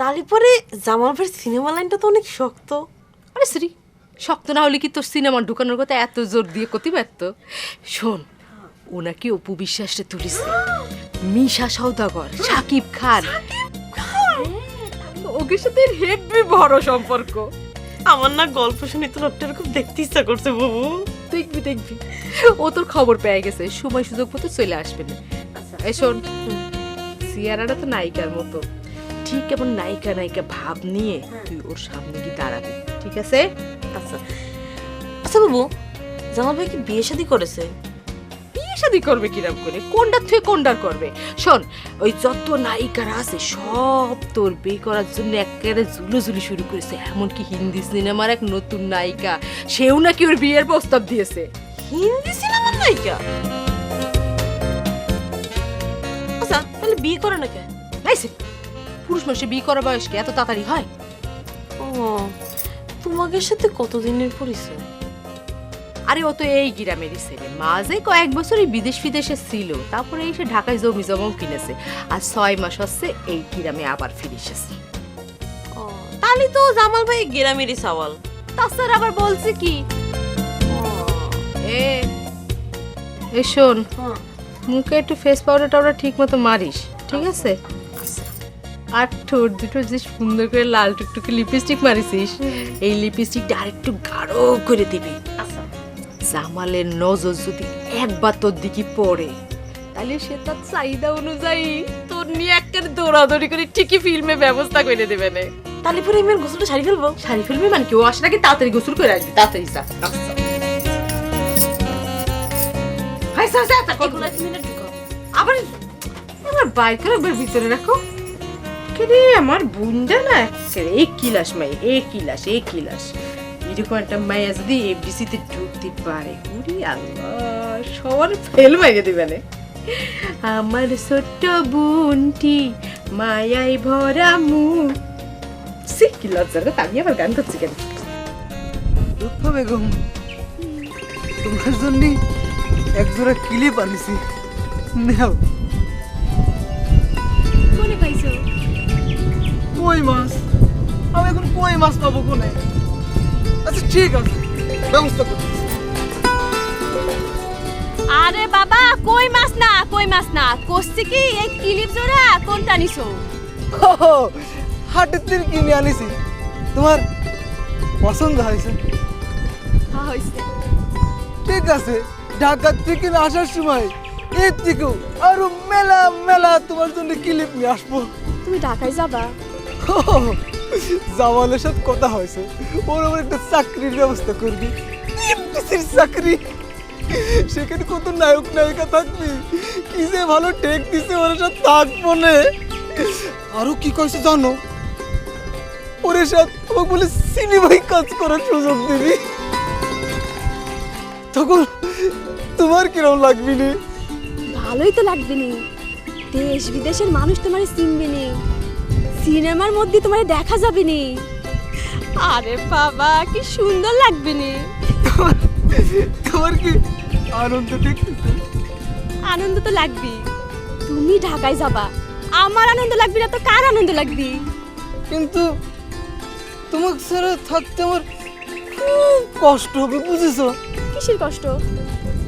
তারপরে জামাল ভাইয়ের সিনেমা লাইনটা তো অনেক শক্ত। আরে শ্রী, শক্ত না হলে কি তোর সিনেমা ঢুকানোর কথা এত জোর দিয়ে কতি পারত? শোন, ও নাকি অপু বিশ্বাসে তুলিছে, মিশা সওদাগর, সাকিব খান, ওকে সাথে হেভি বড় সম্পর্ক। আমার না গল্প শুনে তো লোকটার খুব দেখতে ইচ্ছা করছে বাবু। দেখবি দেখবি, ও তোর খবর পেয়ে গেছে, সময় সুযোগ মতো চলে আসবে না। এই শোন, সিয়ারাটা তো নায়িকার মতো, ঠিক এমন নায়িকা নায়িকা ভাব নিয়ে তুই ওর সামনে গিয়ে দাঁড়াবি, ঠিক আছে? আচ্ছা আচ্ছা বাবু, জামাল ভাই কি বিয়ে শাদী করেছে? বিয়ে শাদী করবে কিরম করে, কোনটার থেকে কোনটার করবে? শোন, ওই যত নায়িকারা আছে সব তোর বিয়ে করার জন্য একেবারে ঝুলোঝুলি শুরু করেছে। এমনকি হিন্দি সিনেমার এক নতুন নায়িকা, সেও নাকি ওর বিয়ের প্রস্তাব দিয়েছে। হিন্দি সিনেমার নায়িকা? আচ্ছা তাহলে বিয়ে করে না কেন? নাইছে, পুরুষ মানুষের বিয়ে করার বয়স কি এত তাড়াতাড়ি হয়? ও, তোমাদের সাথে কতদিনের পরিচয়? আরে ও তো এই গ্রামেরই ছেলে, মাঝে কয়েক বছরই বিদেশ ফিদেশে ছিল, তারপরে এসে ঢাকায় জমি জমাও কিনেছে, আর 6 মাস হচ্ছে এই গ্রামে আবার ফিরে এসেছে। ও, তাহলে তো জামাল ভাই গ্রামেরই সওয়াল। তাছাড়া আবার বলছে কি, এ এ শোন, মুখে একটু ফেস পাউডার টাউডার ঠিক মতো মারিস, ঠিক আছে? আর ঠোঁট দুটো যে সুন্দর করে লাল টুকটুকে লিপস্টিক মারিছিস, এই লিপস্টিকটা আরেকটু গাঢ় করে দিবি। জামালের নজর যদি একবার তোর দিকে পড়ে, তাহলে সে তার চাহিদা অনুযায়ী তোর নিয়ে একটা দৌড়াদৌড়ি করে ঠিকই ফিল্মে ব্যবস্থা করে দেবে না। তাহলে পরে আমি গোসলটা সারি ফেলবো। শাড়ি ফিল্মে মানে কি, ও আসার আগে তাড়াতাড়ি গোসল করে আসবি, তাড়াতাড়ি যা। আবার আমার বাইর করে একবার ভিতরে রাখো। রে আমার বুনটা না এই কিলাস মাই, এ কিলাস এ কিলাস, এরকম একটা মাইয়া যদি এফডিসিতে ঢুকতে পারে, ওরে আল্লাহ, সবার ফেল মাইয়ে দিবে না। আমার ছোট্ট বোনটি মায়ায় ভরা মুখ, সে কি লজ্জার কথা, আমি আবার গান করছি কেন? লুৎফা বেগম, তোমার জন্য একজোড়া ক্লিপ আনিছি, নাও। কোনে পাইছো? কই মাছ? আমি এখন কই মাছ পাবো কোনে? আচ্ছা ঠিক আছে, ব্যবস্থা করছি। আরে বাবা, কই মাছ না, কই মাছ না, কষছি কি এই ক্লিপ জোড়া কোনটা নিছো? হাটের থেকে কিনে আনিছি, তোমার পছন্দ হয়েছে? হ্যাঁ হইছে। ঠিক আছে, ঢাকা থেকে আসার সময় এর থেকেও আরো মেলা মেলা তোমার জন্য ক্লিপ নিয়ে আসবো। তুমি ঢাকায় যাবা? জামালের সাথে কথা হয়েছে, ওর আমার একটা চাকরির ব্যবস্থা করবি, এমপিসির চাকরি। সেখানে কত নায়ক নায়িকা থাকবি, কি যে ভালো টেক দিছে, ওর সাথে থাকবো না। আরো কি কইছে জানো, ওর সাথে তোমাকে বলে সিনেমায় কাজ করার সুযোগ দিবি। তখন তোমার কিরকম লাগবি নি? ভালোই তো লাগবে নি, দেশ বিদেশের মানুষ তোমারে চিনবে নি, সিনেমার মধ্যে তোমারে দেখা যাবে নি। আরে বাবা, কি সুন্দর লাগবে নি। তোমার কি আনন্দ দেখতেছে? আনন্দ তো লাগবে, তুমি ঢাকায় যাবা, আমার আনন্দ লাগবে না তো কার আনন্দ লাগবে? কিন্তু তোমাকে ছাড়া থাকতে আমার খুব কষ্ট হবে, বুঝেছো? কিসের কষ্ট?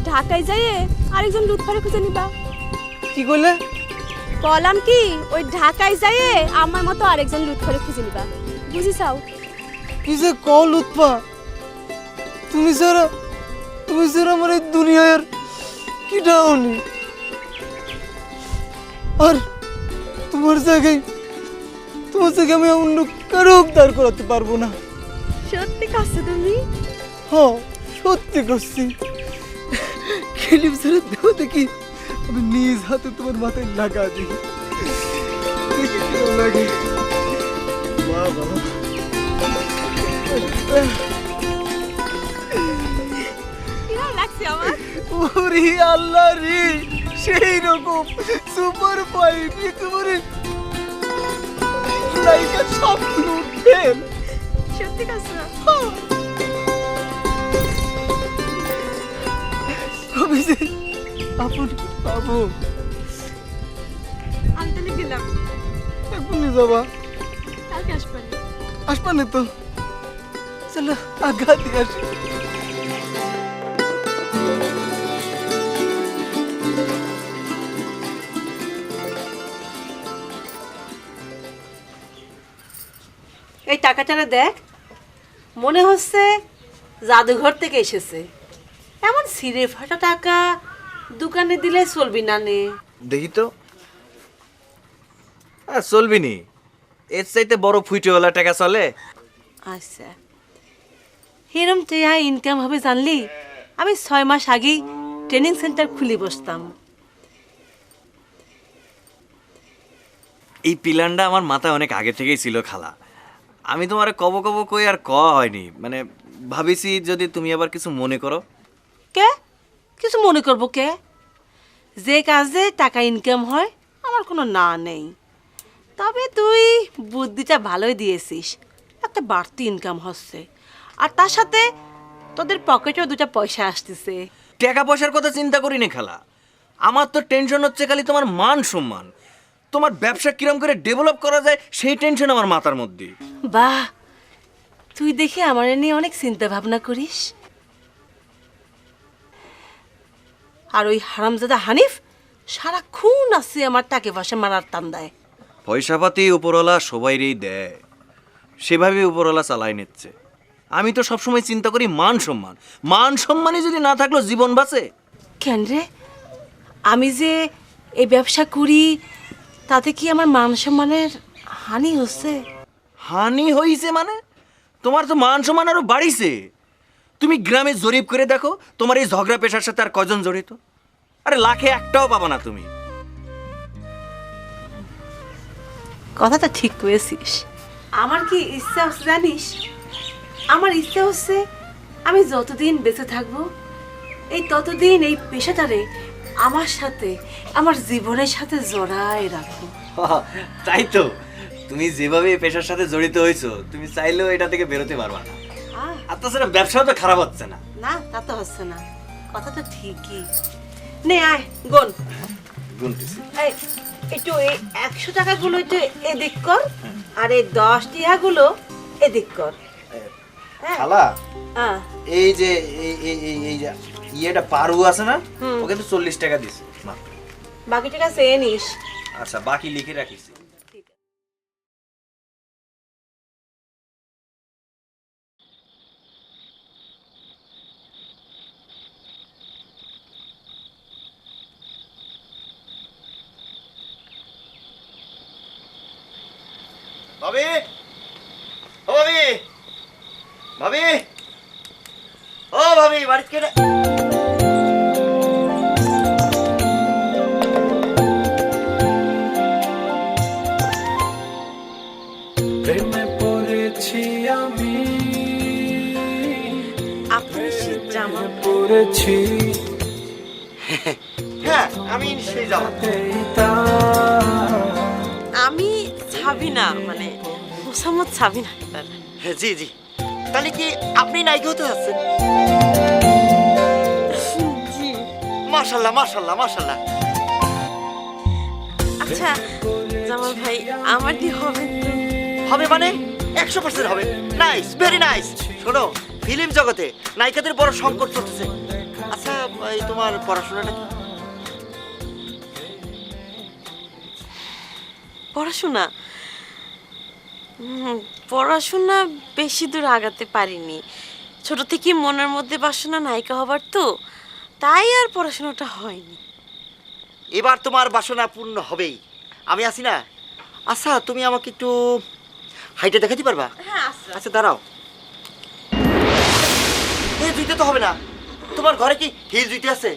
ঢাকায় যাইয়ে আরেকজন লুৎফারে খুঁজে নিবা। কি করলে? বললাম কি, ওই ঢাকায় যাইয়ে আমার মতো আরেকজন লুৎফারে খুঁজে নিবা, বুঝিছাও? কি যে কল উৎপা, তুমি ছাড়া আমার এই দুনিয়ার কিটাও নেই। আর তোমার জায়গায় আমি অন্য কারো দাঁড় করাতে পারবো না। সত্যি কাছে তুমি? হ্যাঁ সত্যি করছি। ক্লিপ ছাড়া দেবো দেখি, আমি নিজ হাতে তোমার মাথায় লাগা দিই, দেখি কেমন লাগে। বাবা কিরকম লাগছে আমার? ওরে আল্লাহ রে, সেই রকম সুপার ফাইন, একেবারে লাইকা সব উঠেন। সত্যি কাছে? আমি যে আপন পাবো, আমি তাহলে গেলাম। এখনই যাবা? আমাকে আসবানি। আসবানে তো, চলো আজ্ঞা দিয়ে আসি। এই টাকাটারে দেখ, মনে হচ্ছে জাদুঘর থেকে এসেছে। এমন ছিঁড়ে ফাটা টাকা দোকানে দিলে চলবি না নে। দেখি তো, চলবি নি, এর চাইতে বড় ফুইটেওয়ালা টাকা চলে। আচ্ছা, এরম টেয়া ইনকাম হবে জানলি আমি 6 মাস আগেই ট্রেনিং সেন্টার খুলে বসতাম। এই প্ল্যানটা আমার মাথায় অনেক আগে থেকেই ছিল খালা। আমি তোমার কব কব কই আর হয়নি, মানে ভাবিছি যদি তুমি আবার কিছু মনে করো। কে কিছু মনে করবো কে? যে কাজে টাকা ইনকাম হয় আমার কোনো না নেই। তবে তুই বুদ্ধিটা ভালোই দিয়েছিস, একটা বাড়তি ইনকাম হচ্ছে, আর তার সাথে তোদের পকেটেও 2টা পয়সা আসতেছে। টাকা পয়সার কথা চিন্তা করি না খালা, আমার তো টেনশন হচ্ছে খালি তোমার মান সম্মান, তোমার ব্যবসা কিরম করে ডেভেলপ করা যায় সেই টেনশন আমার মাথার মধ্যে। বাহ, তুই দেখে আমার নিয়ে অনেক চিন্তা ভাবনা করিস। আর ওই হারামজাদা হানিফ সারাক্ষণ আছে আমার টাকে পয়সা মারার তান্দায়। পয়সাপাতি উপরওয়ালা সবাইরই দেয়, সেভাবে উপরওয়ালা চালাই নিচ্ছে। আমি তো সবসময় চিন্তা করি মান সম্মান, মান সম্মানই যদি না থাকলো জীবন বাঁচে কেন রে? আমি যে এই ব্যবসা করি তাতে কি আমার মান সম্মানের হানি হচ্ছে? হানি হইছে মানে? তোমার তো মান সম্মান আরো বাড়িছে। তুমি গ্রামে জরিপ করে দেখো তোমার এই ঝগড়া পেশার সাথে আর কজন জড়িত। আরে লাখে একটাও পাবা না তুমি। কথাটা ঠিক করেছিস। আমার কি ইচ্ছা হচ্ছে জানিস? আমার ইচ্ছা হচ্ছে আমি যতদিন বেঁচে থাকবো এই ততদিন এই পেশাটারে আমার সাথে, আমার জীবনের সাথে জড়ায় রাখবো। তাই তো, তুমি যেভাবে এই পেশার সাথে জড়িত হয়েছো তুমি চাইলেও এটা থেকে বেরোতে পারবা না। আর তাছাড়া ব্যবসাও তো খারাপ হচ্ছে না। না, তা তো হচ্ছে না, কথা তো ঠিকই। নে আয় গোন। গুনতেছি। এই একটু এই 100 টাকাগুলো একটু এদিক কর, আর এই 10 টাকাগুলো এদিক কর। খালা, হ্যাঁ, এই যে এই যে ইয়েটা পারু আছে না, ওকে তো 40 টাকা দিছি মাত্র। বাকি টাকা চেয়ে নিস। আচ্ছা, বাকি লিখে রাখিস। ভাবি, ও ভাবি, ভাবি, ও ভাবি, বাড়িতে কে? প্রেমে পড়েছি আমি, আপনি শীত জামা পড়েছি হ্যাঁ, আমি সেই যাবো। আমি ছাবি না, মানে মোসাম্মদ ছাবি না। জি জি, তাহলে কি আপনি নায়িকা হতে যাচ্ছেন? জি। মাশাআল্লাহ মাশাআল্লাহ মাশাআল্লাহ। আচ্ছা জামাল ভাই, আমার কি হবে তো? হবে মানে 100% হবে। Nice, very nice. শোনো, ফিল্ম জগতে নায়িকাদের বড় সংকট চলতেছে। আচ্ছা, এই তোমার পড়াশোনাটা কি? পড়াশোনা পড়াশোনা বেশি দূর আগাতে পারিনি। ছোট থেকে মনের মধ্যে বাসনা নায়িকা হবার, তো তাই আর পড়াশোনাটা হয়নি। এবার তোমার বাসনা পূর্ণ হবেই, আমি আছি না। আচ্ছা, তুমি আমাকে একটু হাইটে দেখাতে পারবা? হ্যাঁ, আচ্ছা দাঁড়াও। এই জুইতে তো হবে না, তোমার ঘরে কি হিল জুইতে আছে?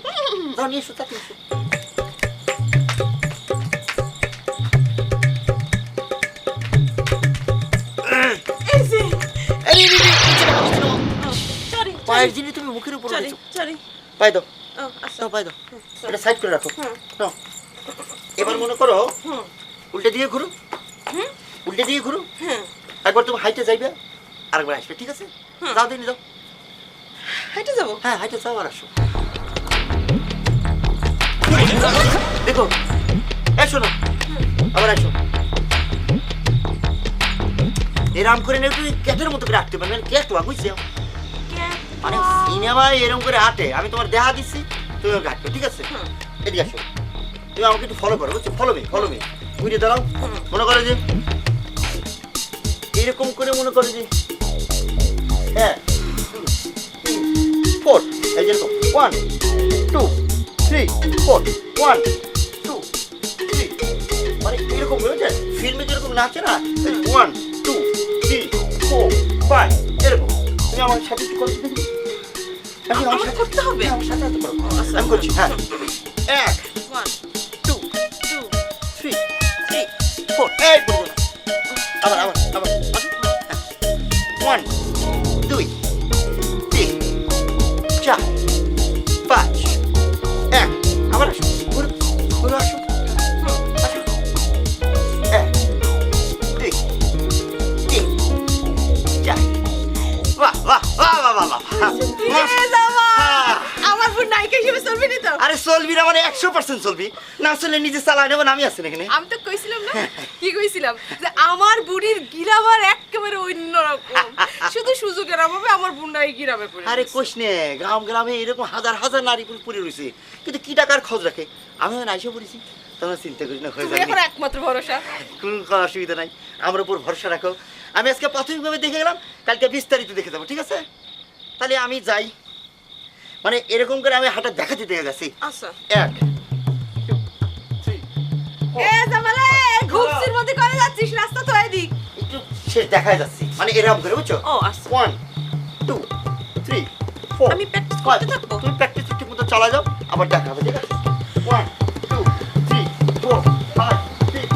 যাও নিয়ে এসো, তাকে এসো। এই, নিচে নামো, নিচে নামো। পায়ের জিনিস তুমি মুখের উপর রেখেছো। পায়ে দাও, দাও, পায়ে দাও। এটা সাইড করে রাখো। নাও। এবার মনে করো উল্টে দিয়ে ঘুরো, উল্টে দিয়ে ঘুরো। একবার তুমি হাইটে যাইবে, আরেকবার আসবে, ঠিক আছে? যাও দিন, যাও। হাইটে যাবো? হ্যাঁ, হাইটে যাও আর আসো। দেখো, এই শোনো, আবার আসো। এরম করে না তুই ক্যাটের মতো করে আঁকতে পারবেন ক্যাট ওয়া বুঝছো মানে সিনেমায় এরকম করে আঁটে আমি তোমার দেখা দিচ্ছি তুমি ওকে আঁকবে ঠিক আছে এদিকে আসো তুমি আমাকে একটু ফলো করো বুঝছো ফলো মি বুঝে দাঁড়াও মনে করো যে এরকম করে মনে করো যে হ্যাঁ 4 এই যেরকম 1 2 3 4 1 2 3 মানে এরকম বুঝছেন ফিল্মে যেরকম নাচে না 1 2 3 4 5 এরকম তুমি আমার সাথে একটু করতে দেখি আমার করতে হবে? আমার সাথে একটু করো আমি করছি হ্যাঁ 1 1 2 2 3 4 এই বলবো আবার 1 2 3 4 5 1 আবার আসো ঘুরে আসো আসো 1 2 3 4 বাহ আমার বোন নায়িকা হিসেবে চলবি না তো? আরে চলবি না মানে 100% চলবি না চললে নিজে চালাই নেবো আমি আছি এখানে আমি তো কইছিলাম না কি কইছিলাম যে আমার বুড়ির গিরামার একেবারে অন্যরকম শুধু সুযোগের অভাবে আমার বুনটাই গিরামে পড়ে আরে কোশ নে গ্রামে এরকম হাজার হাজার নারী পুরুষ পড়ে রয়েছে কিন্তু কি টাকার খোঁজ রাখে আমিও নাইসে পড়েছি তোমরা চিন্তা করি না হয়ে তুমি যাবে এখন একমাত্র ভরসা কোনো অসুবিধা নাই আমার উপর ভরসা রাখো আমি আজকে প্রাথমিকভাবে দেখে গেলাম কালকে বিস্তারিত দেখে যাবো ঠিক আছে তাহলে আমি যাই মানে এরকম করে আমি হাঁটা দেখাতে দেখে গেছি আচ্ছা 1 এ জামালে ঘুপসির মধ্যে করে যাচ্ছিস রাস্তা তো এদিক একটু শেষ দেখাই যাচ্ছি মানে এরকম করে বুঝছো ও আচ্ছা 1 2 3 4 আমি practice করতে থাকবো? তুমি প্র্যাকটিস ঠিক মতো চালা যাও আবার দেখা হবে ঠিক আছে 1 2 3 4 5 6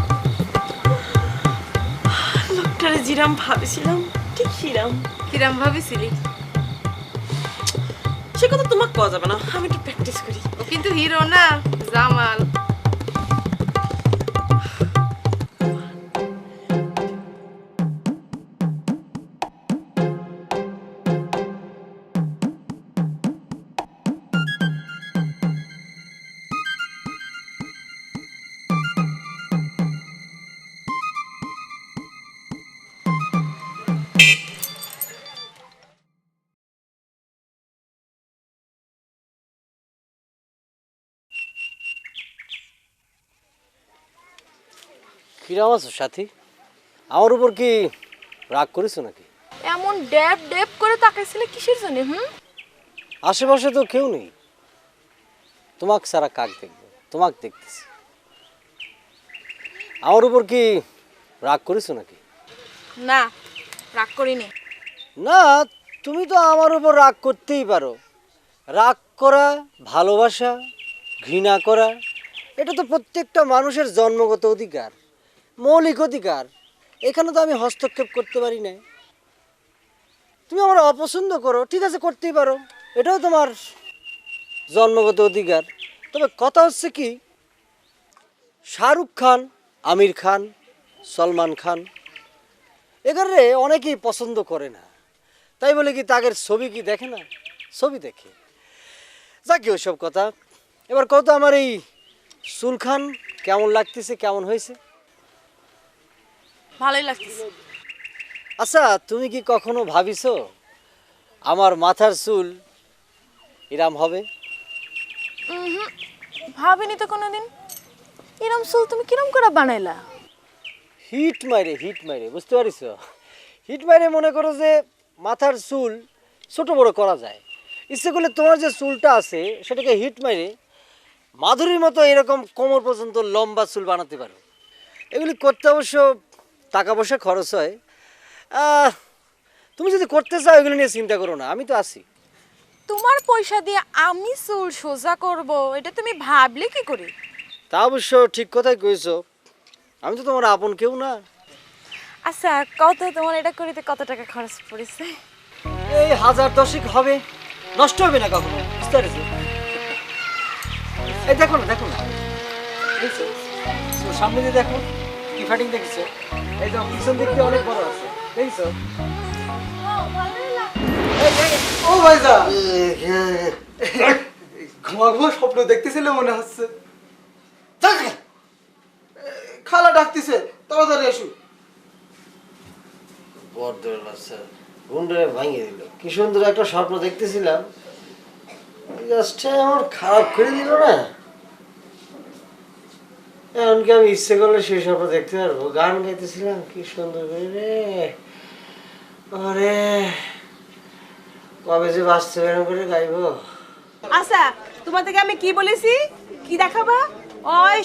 লোকটারে জিরাম ভাবেছিলাম ঠিক হিরাম। কিরাম ভাবিছিলি সে কথা তোমাকে পাওয়া যাবে না, আমি একটু প্র্যাকটিস করি। ও কিন্তু হিরো না জামাল কিরাম আছো সাথী আমার উপর কি রাগ করেছো নাকি এমন ড্যাব ড্যাব করে তাকাইছিলে কিসের জন্য আশেপাশে তো কেউ নেই তোমাকে সারা কাক দেখবে তোমাকে দেখতেছি আমার উপর কি রাগ করেছো নাকি না রাগ করিনি না তুমি তো আমার উপর রাগ করতেই পারো রাগ করা ভালোবাসা ঘৃণা করা এটা তো প্রত্যেকটা মানুষের জন্মগত অধিকার মৌলিক অধিকার এখানে তো আমি হস্তক্ষেপ করতে পারি না তুমি আমার অপছন্দ করো ঠিক আছে করতেই পারো এটাও তোমার জন্মগত অধিকার তবে কথা হচ্ছে কি শাহরুখ খান আমির খান সলমান খান এখানে অনেকেই পছন্দ করে না তাই বলে কি তাদের ছবি কি দেখে না ছবি দেখে যাক ওইসব কথা এবার কত আমার এই সুলখান কেমন লাগতেছে কেমন হয়েছে ভালোই লাগতেছে আচ্ছা তুমি কি কখনো ভাবিছো আমার মাথার চুল এরম হবে ভাবিনি তো কোনোদিন এরম চুল তুমি কিরম করে বানাইলা হিট মাইরে বুঝতে পারিস হিট মাইরে মনে করো যে মাথার চুল ছোট বড় করা যায় ইচ্ছে করলে তোমার যে চুলটা আছে সেটাকে হিট মাইরে মাধুরীর মতো এরকম কোমর পর্যন্ত লম্বা চুল বানাতে পারো এগুলি করতে অবশ্য টাকা পয়সা খরচ হয় তুমি যদি করতে চাও এগুলো নিয়ে চিন্তা করো না আমি তো আছি তোমার পয়সা দিয়ে আমি চুল সোজা করব এটা তুমি ভাবলে কি করে তা অবশ্য ঠিক কথাই কইছো আমি তো তোমার আপন কেউ না আচ্ছা কত তোমার এটা করিতে কত টাকা খরচ পড়েছে এই 1010 হবে নষ্ট হবে না কখনো বুঝতে পারছো এই দেখো না দেখছো তো সামনে দিয়ে দেখো কি ফাটিং দেখছো এই যে পিছন দিক দিয়ে অনেক বড় আছে দেখছো ও ভাইজা ঘুমাবো স্বপ্ন দেখতেছিলে মনে হচ্ছে খালা ডাকতেছে তাড়াতাড়ি এসো বর্দর আছে গুন্ডে ভাঙিয়ে দিল। কি সুন্দর একটা স্বপ্ন দেখতেছিলাম, জাস্ট আমার খারাপ করে দিল না। এমনকি আমি ইচ্ছে করলে সেই স্বপ্ন দেখতে পারবো। গান গাইতেছিলাম কি সুন্দর করে রে, আরে কবে যে বাঁচতে বেরো করে গাইবো। আচ্ছা তোমাদেরকে আমি কি বলেছি, কি দেখাবা? ওই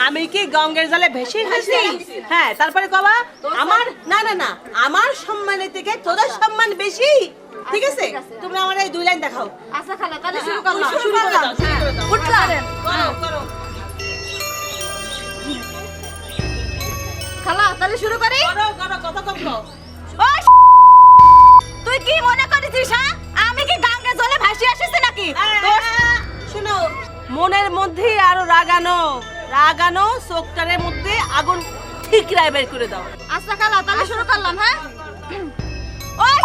আমি কি গঙ্গের জলে ভেসে গেছি? হ্যাঁ, তারপরে কবা আমার না না না আমার সম্মানের থেকে তোদের সম্মান বেশি। ঠিক আছে, তোমরা আমার এই 2 লাইন দেখাও। আচ্ছা খালা তাহলে শুরু করলাম। শুরু করলাম। উঠলাম। করো করো। খালা তাহলে শুরু করি। করো করো, কত কম কও। ওই তুই কি মনে করেছিস হ্যাঁ? আমি কি গঙ্গা জলে ভাসি আসিছি নাকি? শোনো, মনের মধ্যে আরো রাগানো রাগানো চোখটার মধ্যে আগুন ঠিক রায় বের করে দাও। আচ্ছা খালা তাহলে শুরু করলাম। হ্যাঁ, ওই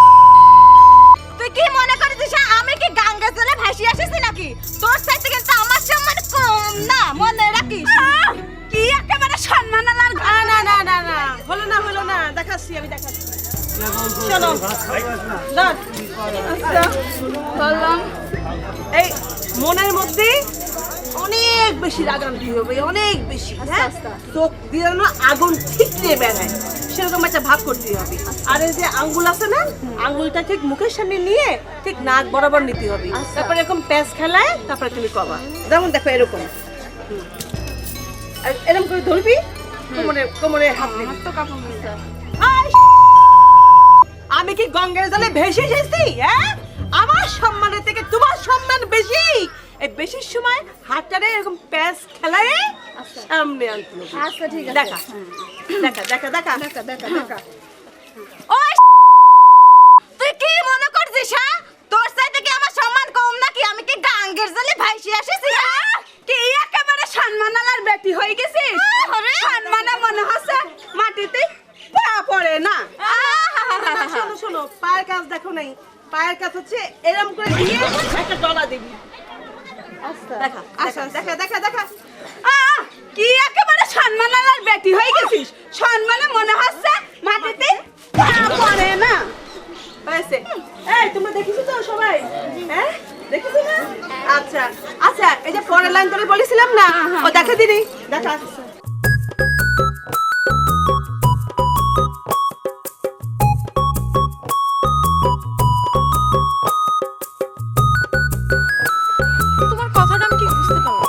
তুই কি মনে করেছিস হ্যাঁ? আমি কি গঙ্গা জলে ভাসি আসিছি নাকি? তোর সাথে কিন্তু আমার সম্মান কম না, মনে রাখিস। কি একেবারে সম্মান আর না না না না না, হলো না, দেখাচ্ছি আমি দেখাচ্ছি। শোনো দাঁড়। আচ্ছা বললাম, এই মনের মধ্যে অনেক বেশি রাগান্তি হবে, অনেক বেশি। হ্যাঁ, চোখ দিয়ে যেন আগুন ঠিকরে বেড়ায় সেরকম একটা ভাব করতে হবে। আর এই যে আঙ্গুল আছে না, আঙ্গুলটা ঠিক মুখের সামনে নিয়ে ঠিক নাক বরাবর নিতে হবে। তারপরে এরকম প্যাচ খেলায় তারপরে তুমি কবা। যেমন দেখো এরকম, আর এরকম করে ধরবি, কোমরে কোমরে হাত দিবি। আমি কি গঙ্গার জলে ভেসে এসেছি? হ্যাঁ, আমার সম্মানের থেকে তোমার সম্মান বেশি। এই বেশির সময় হাতটারে এরকম প্যাচ খেলায় সামনে আনতে হবে। আচ্ছা ঠিক আছে। দেখা দেখা দেখা দেখা দেখা দেখা দেখা। ওই তুই কি মনে করছিস হ্যাঁ? তোর সাথে কি আমার সম্মান কম নাকি? আমি কি গঙ্গার জলে ভাসি আসিছি? কি একেবারে সম্মানালার বেটি হয়ে গেছিস? সম্মান মনে হচ্ছে মাটিতে পা পড়ে না। শোনো শোনো, পায়ের কাজ দেখো নাই, পায়ের কাজ হচ্ছে এরকম করে দিয়ে একটা ডলা দিবি। দেখা দেখা দেখা দেখা। কি একেবারে সম্মানালার বেটি হয়ে গেছিস? সম্মানে মনে হচ্ছে মাটিতে পা পড়ে না। হয়েছে। এই তোমরা দেখিছো তো সবাই? হ্যাঁ দেখিছো না? আচ্ছা আচ্ছা, এই যে পরের লাইন তোরে বলেছিলাম না, ও দেখা দিনি, দেখা। তোমার কথাটা আমি ঠিক বুঝতে পারলাম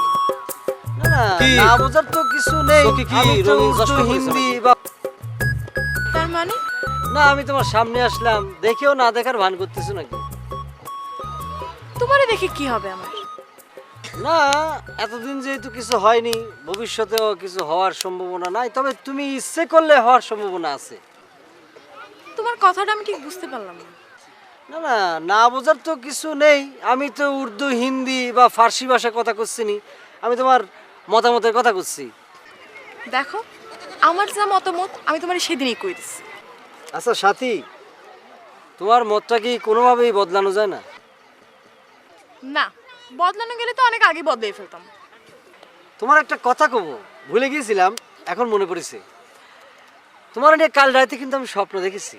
না। না কি? না বোঝার তো কিছু নেই। তোকে কি আমি তো রঙিন উর্দু, চশমা পরেছো হিন্দি নাকি? বা তার মানে না, আমি তোমার সামনে আসলাম দেখেও না দেখার ভান করতেছো নাকি? তোমারে দেখে কি হবে আমার? না, এতদিন যেহেতু কিছু হয়নি, ভবিষ্যতেও কিছু হওয়ার সম্ভাবনা নাই, তবে তুমি ইচ্ছে করলে হওয়ার সম্ভাবনা আছে। তোমার কথাটা আমি ঠিক বুঝতে পারলাম না। না না না বোঝার তো কিছু নেই। আমি তো উর্দু, হিন্দি বা ফার্সি ভাষায় কথা করছি নি, আমি তোমার মতামতের কথা করছি। দেখো, আমার যা মতামত আমি তোমার সেদিনই কই দিচ্ছি। আচ্ছা সাথী, তোমার মতটা কি কোনোভাবেই বদলানো যায় না? না, বদলানো গেলে তো অনেক আগে বদলে ফেলতাম। তোমার একটা কথা কব, ভুলে গিয়েছিলাম, এখন মনে পড়েছে। তোমার নিয়ে কাল রাতে কিন্তু আমি স্বপ্ন দেখেছি।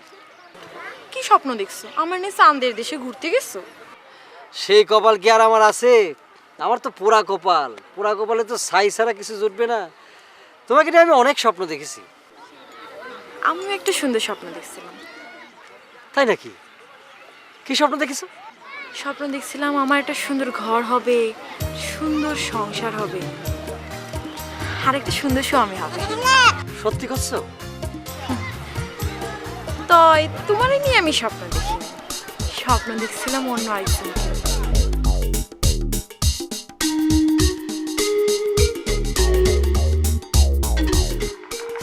কি স্বপ্ন দেখছো? আমার নিয়ে চাঁদের দেশে ঘুরতে গেছো? সেই কপাল কি আর আমার আছে? আমার তো পোড়া কপাল। পোড়া কপালে তো ছাই ছাড়া কিছু জুটবে না। তোমাকে নিয়ে আমি অনেক স্বপ্ন দেখেছি। আমিও একটা সুন্দর স্বপ্ন দেখছিলাম। তাই নাকি? কি স্বপ্ন দেখেছো? স্বপ্ন দেখছিলাম আমার একটা সুন্দর ঘর হবে, সুন্দর সংসার হবে, আর একটা সুন্দর স্বামী হবে। সত্যি করছো? তাই তোমার নিয়ে আমি স্বপ্ন দেখি, স্বপ্ন দেখছিলাম অন্য আরেকজন।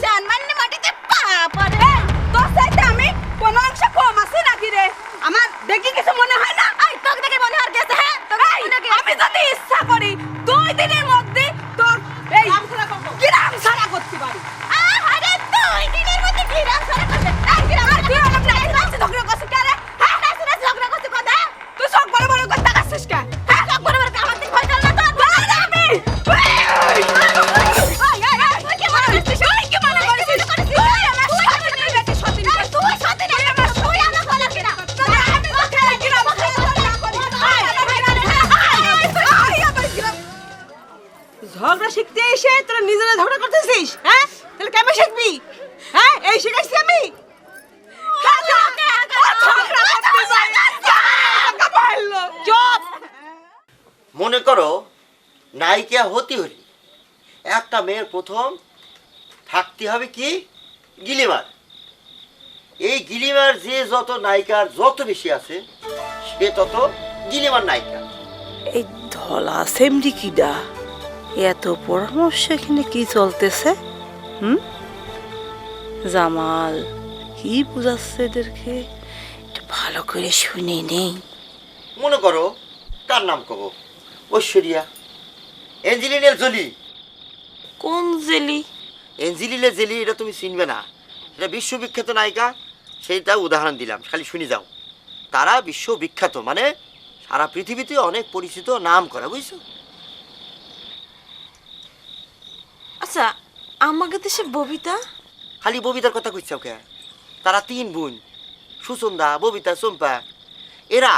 সম্মান মাটিতে পা পড়ে। তোর সাথে আমি কোন অংশ কম আছি নাকি রে? আমার দেখি কিছু মনে হয় না? এই তোকে দেখে মনে হয় গেছে। হ্যাঁ, আমি যদি ইচ্ছা করি 2 দিনের মধ্যে তোর এই গ্রাম ছাড়া করতে পারি। আরে 2 দিনের মধ্যে গ্রাম ছাড়া করতে? এই গ্রাম আর তুই আমার প্রায় কাছে ঝগড়া করছিস কেন? হ্যাঁ, ঝগড়া করছিস কথা? তুই সব বড় এসে তোরা নিজেরা ঝগড়া করতেছিস? হ্যাঁ, তাহলে কেমন শিখবি? হ্যাঁ, এই শিখাইছি আমি? চুপ! মনে করো নায়িকা হতে হলে একটা মেয়ের প্রথম থাকতে হবে কি গিলিমার। এই গিলিমার যে যত নায়িকার যত বেশি আছে সে তত গিলিমার নায়িকা। এই ধলা সেমরি কিডা? এত পরামর্শ এখানে কি চলতেছে? জামাল কি বুঝাচ্ছে এদেরকে? একটু ভালো করে শুনে নেই। মনে করো কার নাম কব? Aishwarya, Angelina Jolie. কোন জেলি? এঞ্জেলিনা জোলি এটা তুমি চিনবে না, এটা বিশ্ববিখ্যাত নায়িকা। সেইটা উদাহরণ দিলাম, খালি শুনে যাও। তারা বিশ্ববিখ্যাত মানে সারা পৃথিবীতে অনেক পরিচিত, নাম করা, বুঝছো? আচ্ছা, আমাকে দেশে ববিতা? খালি ববিতার কথা কইছাও কে? তারা 3 বোন, সুচন্দা, ববিতা, চম্পা। এরা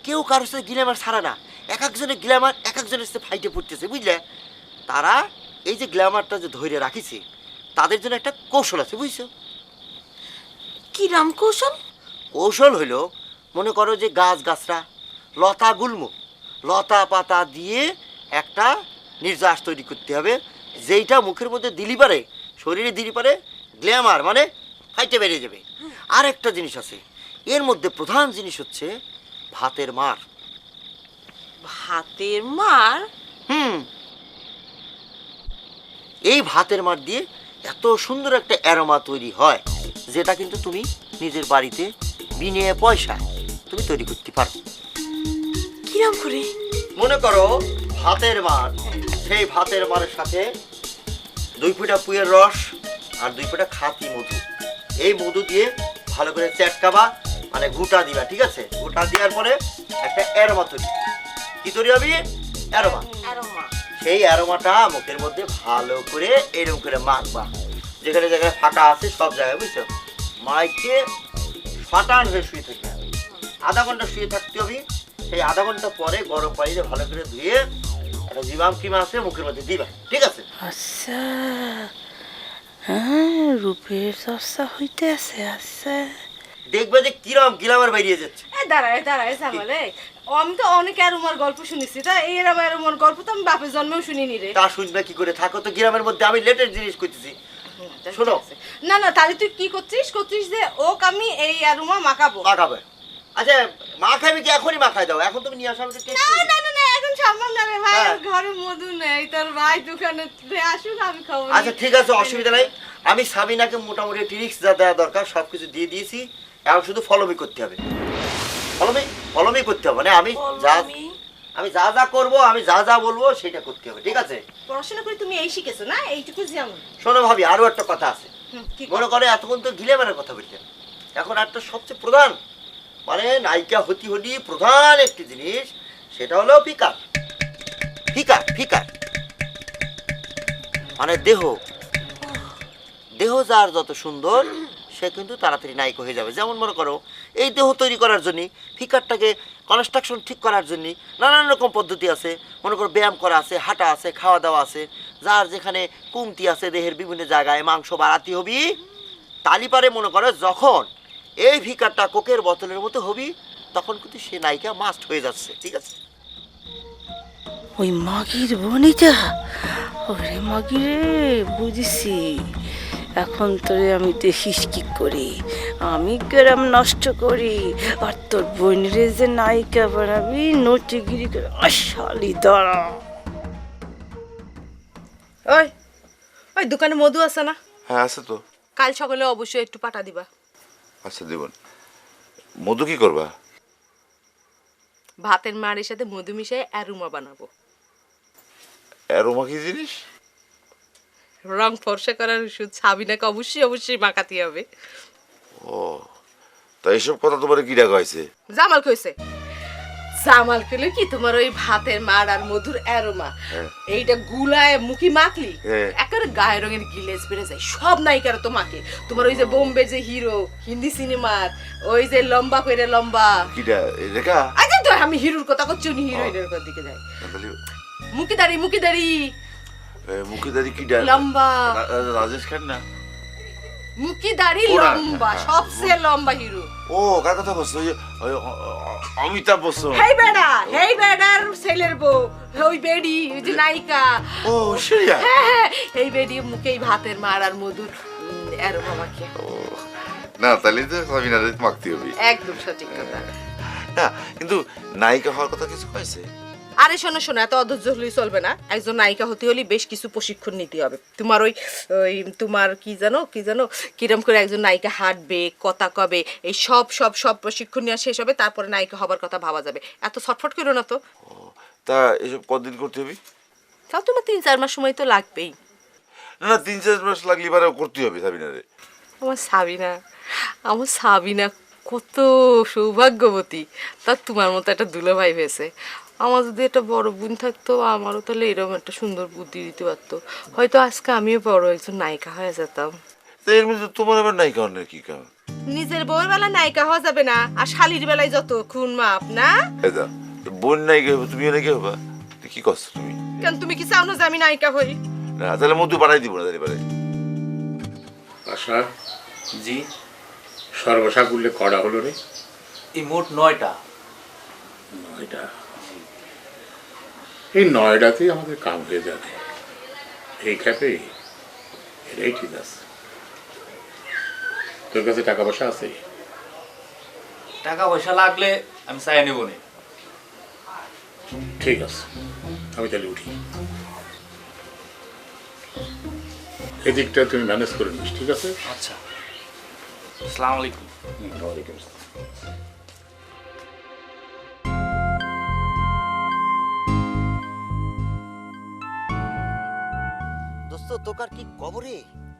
কেউ কারোর সাথে গ্ল্যামার ছাড়া না, এক একজনের গ্ল্যামার এক একজনের সাথে ফাইটে পড়তেছে, বুঝলে? তারা এই যে গ্ল্যামারটা যে ধরে রাখিছে তাদের জন্য একটা কৌশল আছে, বুঝছো? কি রাম কৌশল? কৌশল হলো, মনে করো যে গাছগাছরা, লতা গুল্ম, লতা পাতা দিয়ে একটা নির্যাস তৈরি করতে হবে, যেইটা মুখের মধ্যে দিলি পারে, শরীরে দিলি পারে, গ্ল্যামার মানে ফাইটে বেরিয়ে যাবে। আর একটা জিনিস আছে, এর মধ্যে প্রধান জিনিস হচ্ছে ভাতের মার। ভাতের মার? এই ভাতের মার দিয়ে এত সুন্দর একটা অ্যারোমা তৈরি হয়, যেটা কিন্তু তুমি নিজের বাড়িতে বিনে পয়সায় তুমি তৈরি করতে পারো। কিরাম করে? মনে করো ভাতের মার, সেই ভাতের মারের সাথে 2 ফুটা পুয়ের রস আর 2 ফুটা খাঁটি মধু, এই মধু দিয়ে ভালো করে চেটকাবা, মানে ঘুটা দিবা, ঠিক আছে? ঘুটা দেওয়ার পরে একটা অ্যারোমা তৈরি। কি তৈরি হবে? অ্যারোমা। সেই অ্যারোমাটা মুখের মধ্যে ভালো করে এরকম করে মাখবা, যেখানে যেখানে ফাঁকা আছে সব জায়গায়, বুঝছো? মাইকে ফাটান হয়ে শুয়ে থাকতে হবে, আধা ঘন্টা শুয়ে থাকতে হবে। সেই আধা ঘন্টা পরে গরম পানিতে ভালো করে ধুয়ে একটা জিবাম ক্রিম আছে মুখের মধ্যে দিবা, ঠিক আছে? আচ্ছা, হ্যাঁ, রূপের চর্চা হইতে আছে। আচ্ছা, দেখবে যে কিরম গ্ল্যামার বেরিয়ে যাচ্ছে। দাঁড়ায় জামালে, আমি তো অনেক অ্যারোমার গল্প শুনেছি, তা এরকম অ্যারোমার গল্প তো আমি বাপের জন্মেও শুনিনি রে। তা শুনবে কি করে? থাকো তো গ্রামের মধ্যে, আমি লেটেস্ট জিনিস করতেছি, শোনো। না তাহলে তুই কি করছিস যে ওক আমি এই অ্যারোমা মাখাবো? মাখাবে? আচ্ছা মাখাবে কি? এখনই মাখাই দাও, এখন তুমি নিয়ে আসো, আমাকে টেস্ট করি। না এখন সম্ভব না রে ভাই, হ্যাঁ। ঘরে মধু নেই, তোর ভাই দোকানে আসুন, আমি খাবো। আচ্ছা ঠিক আছে, অসুবিধা নাই। আমি সাবিনাকে মোটামুটি ট্রিক্স যা দেওয়া দরকার সবকিছু দিয়ে দিয়েছি, এখন শুধু ফলোমি করতে হবে। ফলোমি করতে হবে, মানে আমি যা যা করবো, আমি যা যা বলবো সেটা করতে হবে, ঠিক আছে? পড়াশোনা করে তুমি এই শিখেছো না, এইটুকু যেমন। শোনো ভাবি, আরো একটা কথা আছে। মনে করে এতক্ষণ তো গ্ল্যামারের কথা বলছেন, এখন একটা সবচেয়ে প্রধান, মানে নায়িকা হতে হলি প্রধান একটি জিনিস, সেটা হলো ফিকার। ফিকার মানে দেহ যার যত সুন্দর সে কিন্তু তাড়াতাড়ি নায়িকা হয়ে যাবে। যেমন মনে করো এই দেহ তৈরি করার জন্য, ফিকারটাকে কনস্ট্রাকশন ঠিক করার জন্য নানান রকম পদ্ধতি আছে। মনে করো ব্যায়াম করা আছে, হাঁটা আছে, খাওয়া দাওয়া আছে। যার যেখানে কমতি আছে দেহের বিভিন্ন জায়গায়, মাংস বাড়াতে হবি, তালিপারে মনে করো যখন এই ফিকারটা কোকের বোতলের মতো হবি, তখন কিন্তু সে নায়িকা মাস্ট হয়ে যাচ্ছে, ঠিক আছে? ওই মাগির বনিটা, ওরে মাগি রে, বুঝেছি। এখন তোরে আমি দেখিস কি করি, আমি গ্রাম নষ্ট করি, আর তোর বোনরে যে নায়িকা বানাবি নটিগিরি করে। আশালি দাঁড়া। ওই দোকানে মধু আছে না? হ্যাঁ আছে তো। কাল সকালে অবশ্যই একটু পাঠা দিবা। আচ্ছা দেবন। মধু কি করবা? ভাতের মাড়ের সাথে মধু মিশিয়ে অ্যারোমা বানাবো। অ্যারোমা কি জিনিস? রং ফর্সা করার ওষুধ, সাবিনাকে অবশ্যই মাখাতে হবে। ও, তা এইসব কথা তোমার কি ডাকা হয়েছে? জামাল কইছে। জামাল কইলে কি তোমার ওই ভাতের মাড় আর মধুর অ্যারোমা এইটা গুলায় মুখি মাখলি একেবারে গায়ের রঙের গিলেজ বেড়ে যায়। সব নায়িকার তোমাকে, তোমার ওই যে বোম্বে যে হিরো হিন্দি সিনেমার, ওই যে লম্বা কইরে লম্বা কিটা রেখা। আচ্ছা তো আমি হিরোর কথা করছি, উনি হিরোইনের কথা দিকে যায়। মুখি দাড়ি মুখে দাঁড়ি কি ডাল লম্বা রাজেশ খান না মুখি দাড়ি ওরা, লম্বা হ্যাঁ, সবচেয়ে লম্বা হিরো ও কার কথা বলছো অমিতাভ বচ্চন হেই বেডার ছেলের বউ ওই বেডি ওই যে নায়িকা ও সেরিয়া হ্যাঁ এই বেডি মুখে এই ভাতের মার আর মধুর এরকম আমাকে না তাহলে তো সাবিনারে মাখতে হবে একদম সঠিক কথা না কিন্তু নায়িকা হওয়ার কথা কিছু কইছে আরে শোনো শোনো এত অধৈর্য হলেই চলবে না একজন নায়িকা হতে হলে বেশ কিছু প্রশিক্ষণ নিতে হবে তোমার ওই ওই তোমার কি জানো কিরম করে একজন নায়িকা হাঁটবে কথা কবে এই সব সব সব প্রশিক্ষণ নেওয়া শেষ হবে তারপরে নায়িকা হবার কথা ভাবা যাবে এত ছটফট করো না তো তা এসব কতদিন করতে হবে তাও তোমার 3-4 মাস সময় তো লাগবেই না না 3-4 মাস লাগলে এবারে করতে হবে সাবিনারে আমার সাবিনা কত সৌভাগ্যবতী তার তোমার মতো একটা দুলাভাই হয়েছে আমার যদি একটা বড় বোন থাকতো আমারও তাহলে এরকম একটা সুন্দর বুদ্ধি দিতে পারতো হয়তো আজকে আমিও বড় একজন নায়িকা হয়ে যেতাম তো এর মধ্যে তোমার আবার নায়িকা হওয়ার কি কারণ নিজের বউয়ের বেলা নায়িকা হওয়া যাবে না আর শালির বেলায় যত খুন মাপ না এটা বোন নায়িকা হবে তুমিও নায়িকা হবা তো কি করছো তুমি কেন তুমি কি চাও না যে আমি নায়িকা হই না তাহলে মধু বাড়াই দিব না তাহলে এবারে আশা জি সর্বসা করলে কড়া হলো রে এই মোট 9টা 9টা এই 9টাতেই আমাদের কাম হয়ে যাবে এই খ্যাপে এটাই ঠিক আছে তোর কাছে টাকা পয়সা আছে টাকা পয়সা লাগলে আমি চাই নেব না ঠিক আছে আমি তাহলে উঠি এদিকটা তুমি ম্যানেজ করে নিস ঠিক আছে আচ্ছা আসসালামু আলাইকুম ওয়ালাইকুম আসসালাম দোস্ত তোকার কি কবরে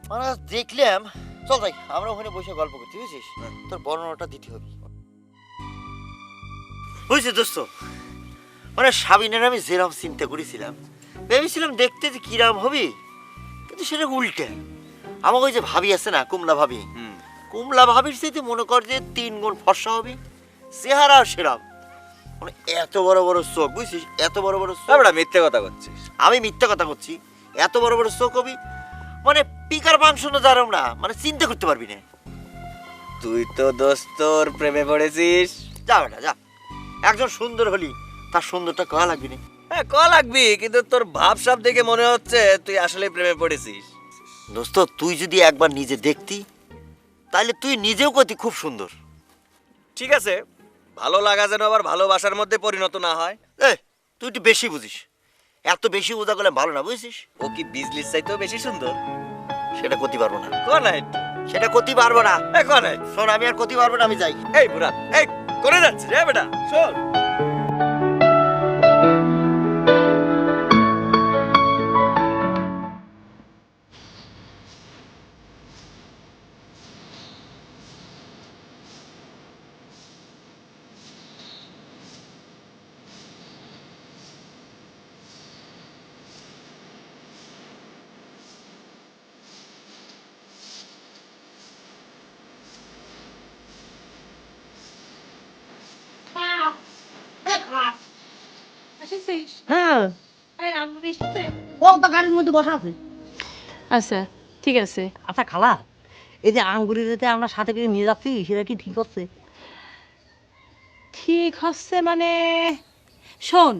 মানে আজ দেখলাম চল যাই আমরা ওখানে বসে গল্প করছি বুঝছিস তোর বর্ণনাটা দিতে হবে বুঝছিস দোস্ত মানে সাবিনের আমি যেরকম চিন্তা করেছিলাম ভেবেছিলাম দেখতে যে কিরাম হবে কিন্তু সেটা উল্টে আমাকে ওই যে ভাবি আছে না কুমলা ভাবি কুমলা ভাবির সাথে মনে কর যে 3 গুণ ফর্সা হবে চেহারা সেরাম মানে এত বড় বড় চোখ বুঝছিস এত বড় বড় চোখ মিথ্যে কথা করছিস আমি মিথ্যা কথা করছি এত বড় বড় চোখ হবি মানে পিকার মাংস না জারম না মানে চিন্তা করতে পারবি না তুই তো দোস্তর প্রেমে পড়েছিস যা বেটা যা একজন সুন্দর হলি তার সুন্দরটা কয়া লাগবি না হ্যাঁ ক লাগবি কিন্তু তোর ভাবসাব দেখে মনে হচ্ছে তুই আসলে প্রেমে পড়েছিস দোস্ত তুই যদি একবার নিজে দেখতি তাহলে তুই নিজেও কতি খুব সুন্দর ঠিক আছে ভালো লাগা যেন আবার ভালোবাসার মধ্যে পরিণত না হয় এ তুই একটু বেশি বুঝিস এত বেশি বোঝা করলে ভালো না বুঝছিস ও কি বিজলির চাইতেও বেশি সুন্দর সেটা করতে পারবো না কোনাইট সেটা করতে পারবো না কোনাইট শোন আমি আর করতে পারবো না আমি যাই এই বুড়া এই করে যাচ্ছিস রে বেটা শোন হ্যাঁ গাড়ির মধ্যে বসা আছে আচ্ছা ঠিক আছে আচ্ছা খালা এই যে আঙ্গুরি যেতে আমরা সাথে করে নিয়ে যাচ্ছি সেটা কি ঠিক হচ্ছে ঠিক হচ্ছে মানে শোন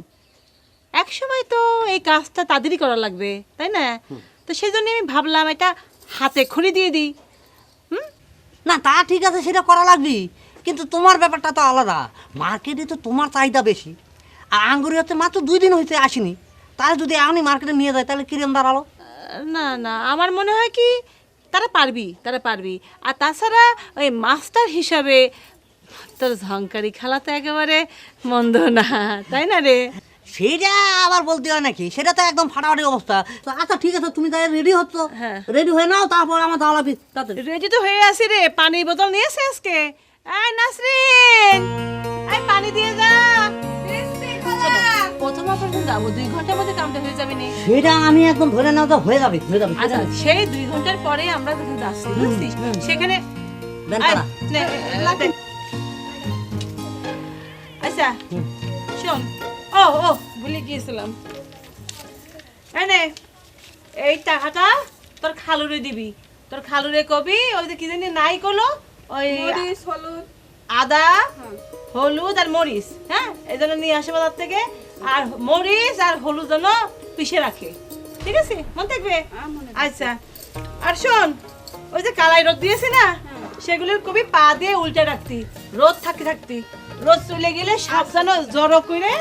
এক সময় তো এই কাজটা তাদেরই করা লাগবে তাই না তো সেই জন্য আমি ভাবলাম এটা হাতে খড়ি দিয়ে দিই না তা ঠিক আছে সেটা করা লাগবে কিন্তু তোমার ব্যাপারটা তো আলাদা মার্কেটে তো তোমার চাহিদা বেশি আর আঙ্গুরি হচ্ছে মাত্র 2 দিন হয়েছে আসেনি তাহলে যদি আমি মার্কেটে নিয়ে যাই তাহলে কিরম দাঁড়ালো না না আমার মনে হয় কি তারা পারবি আর তাছাড়া ওই মাস্টার হিসাবে তোর ঝংকারি খেলা তো একেবারে মন্দ না তাই না রে সেটা আবার বলতে হয় নাকি সেটা তো একদম ফাটাফাটি অবস্থা তো আচ্ছা ঠিক আছে তুমি তাহলে রেডি হচ্ছ রেডি হয়ে নাও তারপর আমার তাহলে রেডি তো হয়ে আসি রে পানির বোতল নিয়েছে আজকে এই নাসরিন এই পানি দিয়ে যা প্রথম অপারেশন যাবো 2 ঘন্টার মধ্যে কামটা হয়ে যাবে নি সেটা আমি একদম ধরে নাও তো হয়ে যাবে আচ্ছা সেই 2 ঘন্টার পরে আমরা যখন যাচ্ছি বুঝছিস সেখানে আচ্ছা শোন ও ভুলে গিয়েছিলাম এনে এই টাকাটা তোর খালুরে দিবি, তোর খালুরে কবি ওই যে কি জানি নাই করলো ওই মরিচ হলুদ আদা হলুদ আর মরিচ, হ্যাঁ এই জন্য নিয়ে আসে বাজার থেকে। আর মরিচ আর হলুদ যেন পিষে রাখে, ঠিক আছে? মনে থাকবে? আচ্ছা, আর শোন ওই যে কালাই রোদ দিয়েছি না, সেগুলোর কবি পা দিয়ে উল্টে রাখতি, রোদ থাকতে থাকতি, রোদ চলে গেলে সাপ যেন জড়ো করে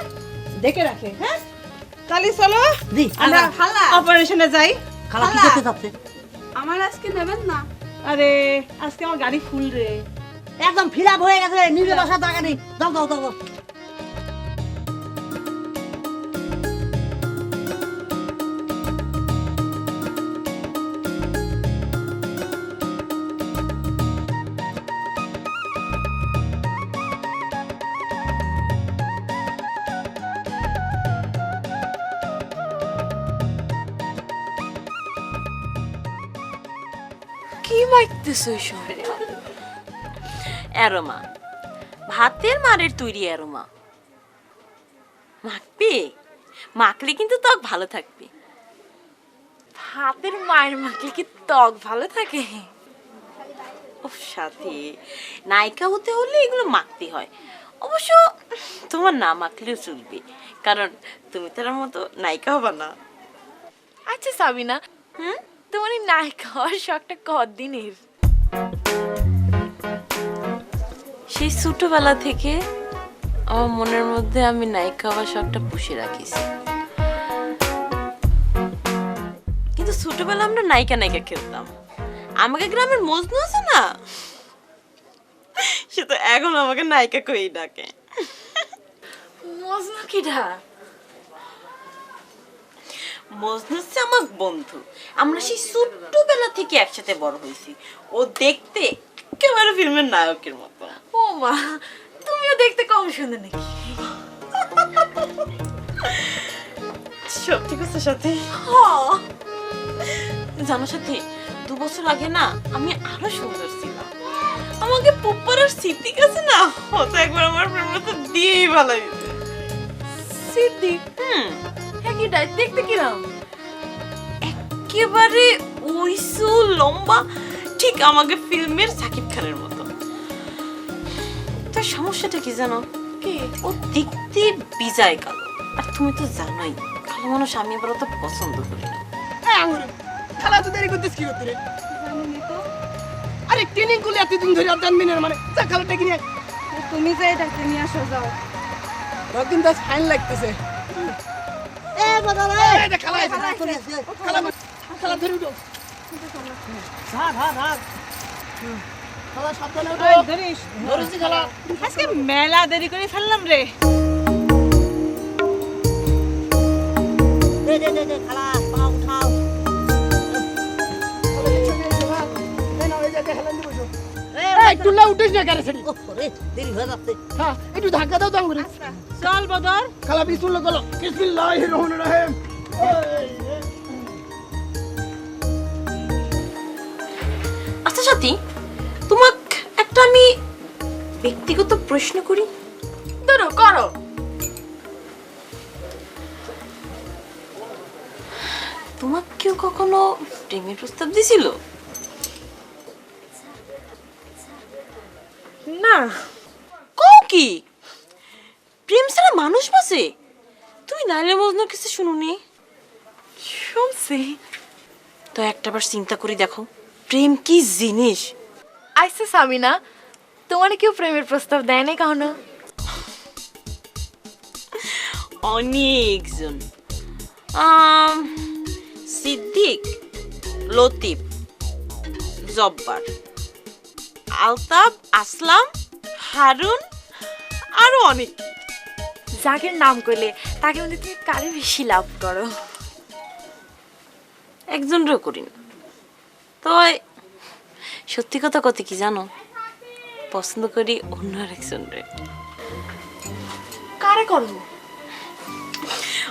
দেখে রাখে। হ্যাঁ তাহলে চলো জি, আমরা খালা। অপারেশনে যাই। খালা কি খালা। করতে চাচ্ছে? আমার আজকে নেবেন না? আরে আজকে আমার গাড়ি ফুল রে। একদম ফিল আপ হয়ে গেছে, নিজে বসার টাকা নেই। যাও যাও যাও যাও। কি মাইতেছ এসব? অ্যারোমা, ভাতের মারের তৈরি অ্যারোমা। মাখবি, মাখলে কিন্তু ত্বক ভালো থাকবে। ভাতের মায়ের মাখলে কি ত্বক ভালো থাকে? ও সাথে নায়িকা হতে হলে এগুলো মাখতে হয়। অবশ্য তোমার না মাখলেও চলবে, কারণ তুমি তার মতো নায়িকা হবা না। আচ্ছা সাবিনা, তোমার এই নায়িকা হওয়ার শখটা কতদিনের? সেই ছোটবেলা থেকে আমার মনের মধ্যে আমি নায়িকা হওয়ার শখটা পুষে রাখিছি। কিন্তু ছোটবেলা আমরা নায়িকা নায়িকা খেলতাম। আমাকে গ্রামের মজনু আছে না, সে তো এখন আমাকে নায়িকা করেই ডাকে। মজনু কিডা? মজনু হচ্ছে আমার বন্ধু। আমরা সেই ছোট্টবেলা থেকে একসাথে বড় হয়েছি। ও দেখতে একেবারে ফিল্মের নায়কের মতো। ও মা, তুমিও দেখতে কম সুন্দর নাকি? সত্যি কথা সাথী? জানো সাথী, 2 বছর আগে না আমি আরো সুন্দর ছিলাম। আমাকে পুপ্পারার স্মৃতি আছে না, ও তো একবার আমার প্রেমে তো দিয়েই ভালো হয়েছে। সিদ্ধি? হ্যাঁ কি দেখতে কিরাম? একেবারে উইসু লম্বা, ঠিক আমাকে ফিল্মের সাকিব খানের মতো। তার সমস্যাটা কি জানো? কি? ও দেখতে বিজয় কালো, আর তুমি তো জানোই কালো মানুষ আমি আবার তো পছন্দ করি না। খালা তো দেরি করতেছ কি করতে রে? আরে ট্রেনিং করলে এতদিন ধরে আর জানবি না মানে, যা খালাটা কিনে আয়। তুমি যে ডাক্তার নিয়ে আসো, যাও। রকদিন দাস ফাইন লাগতেছে। এ বাবা এই যে খালা এসে, খালা খালা ধরে উঠো। ভাগ ভাগ ভাগ। খালা সাবধানে উঠো। ধরিস, ধরেছি খালা। আজকে মেলা দেরি করে ফেললাম রে। দে দে দে দে, খালা পা উঠাও। এই টুলা উঠিস না গাড়ি ছেড়ে। ওরে দেরি হয়ে যাচ্ছে। হ্যাঁ একটু ধাক্কা দাও তো আঙ্গুরে। চল বদর। খালা বিসমিল্লাহ বলো। বিসমিল্লাহির রহমানির রহিম। আচ্ছা সাথী, তোমাকে একটা আমি ব্যক্তিগত প্রশ্ন করি। ধরো করো। তোমাকে কেউ কখনো প্রেমের প্রস্তাব দিছিল? না। কও কি? প্রেম ছাড়া মানুষ বাঁচে? তুমি লাইলা মজনুর কিছু শুনুনি? শুনছি। তো একটাবার চিন্তা করে দেখো, প্রেম কি জিনিস। আচ্ছা সাবিনা, তোমার কেউ প্রেমের প্রস্তাব দেয় নাই কখনো? অনেকজন। সিদ্দিক, লতিফ, জব্বার, আলতাব, আসলাম, হারুন, আরো অনেক। যাকে নাম করলে তাকে মধ্যে তুমি কারে বেশি লাভ করো? একজনও করি না। তো সত্যি কথা কত কি জানো, পছন্দ করি অন্য আরেকজন রে। কারে করো?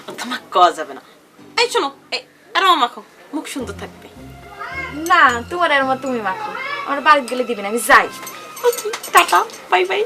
ও তোমার কওয়া যাবে না। এই শোনো, এই আরো মাখো, মুখ সুন্দর থাকবে। না, তোমার আর তুমি মাখো। আমার বাড়িতে গেলে দিবে না, আমি যাই। Tata, bye bye.